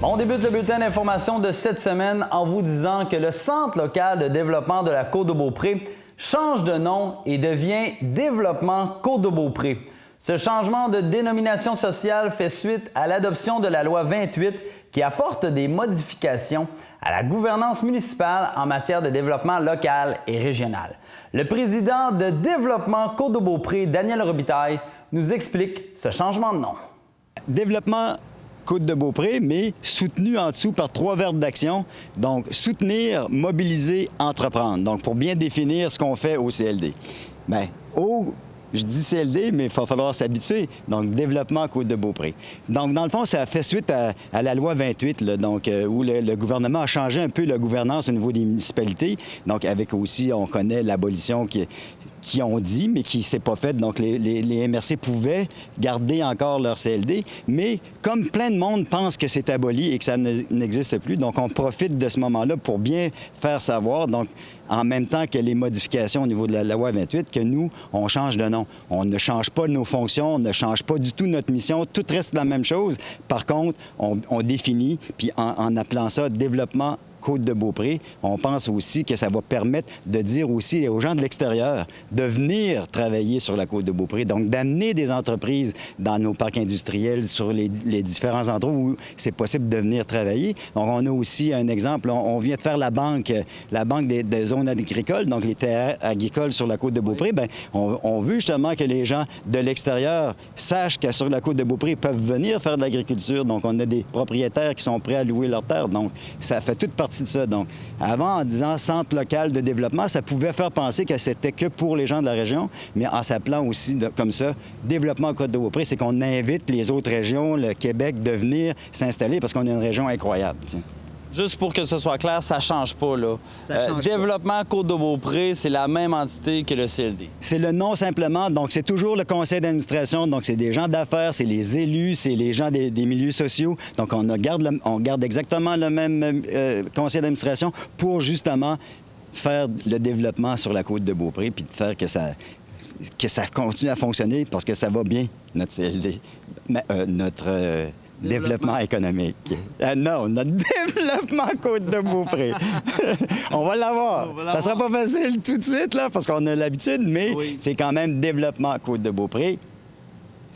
On débute le bulletin d'information de cette semaine en vous disant que le Centre local de développement de la Côte-de-Beaupré change de nom et devient Développement Côte-de-Beaupré. Ce changement de dénomination sociale fait suite à l'adoption de la loi 28 qui apporte des modifications à la gouvernance municipale en matière de développement local et régional. Le président de Développement Côte-de-Beaupré, Daniel Robitaille, nous explique ce changement de nom. Développement Côte-de-Beaupré, mais soutenu en dessous par 3 verbes d'action. Donc, soutenir, mobiliser, entreprendre. Donc, pour bien définir ce qu'on fait au CLD. Bien, je dis CLD, mais il va falloir s'habituer. Donc, Développement Côte-de-Beaupré. Donc, dans le fond, ça fait suite à la loi 28, là, donc, où le gouvernement a changé un peu la gouvernance au niveau des municipalités. Donc, avec aussi, on connaît l'abolition qui ont dit, mais qui ne s'est pas faite. Donc, les MRC pouvaient garder encore leur CLD, mais comme plein de monde pense que c'est aboli et que ça n'existe plus, donc on profite de ce moment-là pour bien faire savoir, donc en même temps que les modifications au niveau de la loi 28, que nous, on change de nom. On ne change pas nos fonctions, on ne change pas du tout notre mission, tout reste la même chose. Par contre, on définit, puis en appelant ça développement Côte-de-Beaupré, on pense aussi que ça va permettre de dire aussi aux gens de l'extérieur de venir travailler sur la Côte-de-Beaupré, donc d'amener des entreprises dans nos parcs industriels, sur les différents endroits où c'est possible de venir travailler. Donc, on a aussi un exemple, on vient de faire la banque des zones agricoles, donc les terres agricoles sur la Côte-de-Beaupré. Bien, on veut justement que les gens de l'extérieur sachent que sur la Côte-de-Beaupré, ils peuvent venir faire de l'agriculture. Donc, on a des propriétaires qui sont prêts à louer leurs terres. Donc, ça fait toute partie de ça. Donc, avant, en disant Centre local de développement, ça pouvait faire penser que c'était que pour les gens de la région, mais en s'appelant aussi comme ça, Développement Côte-de-Beaupré, c'est qu'on invite les autres régions, le Québec, de venir s'installer parce qu'on a une région incroyable. Tiens. Juste pour que ce soit clair, ça ne change pas, là. Développement Côte-de-Beaupré, c'est la même entité que le CLD. C'est le nom simplement. Donc, c'est toujours le conseil d'administration. Donc, c'est des gens d'affaires, c'est les élus, c'est les gens des milieux sociaux. Donc, on garde exactement le même conseil d'administration pour justement faire le développement sur la Côte-de-Beaupré puis de faire que ça continue à fonctionner parce que ça va bien, notre CLD, notre développement économique. Non, notre développement Côte-de-Beaupré. On va l'avoir. Ça sera pas facile tout de suite, là, parce qu'on a l'habitude, mais c'est quand même développement Côte-de-Beaupré.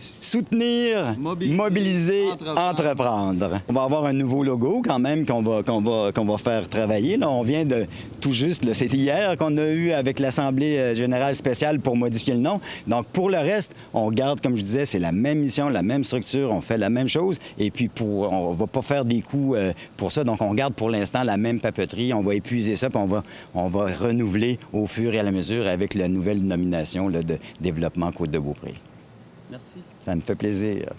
Soutenir, mobiliser, entreprendre. On va avoir un nouveau logo quand même qu'on va faire travailler. Là, on vient de tout juste, c'est hier qu'on a eu avec l'Assemblée générale spéciale pour modifier le nom. Donc pour le reste, on garde, comme je disais, c'est la même mission, la même structure, on fait la même chose. Et puis on va pas faire des coups pour ça. Donc on garde pour l'instant la même papeterie. On va épuiser ça, puis on va renouveler au fur et à la mesure avec la nouvelle nomination là, de développement Côte-de-Beaupré. Merci. Ça me fait plaisir.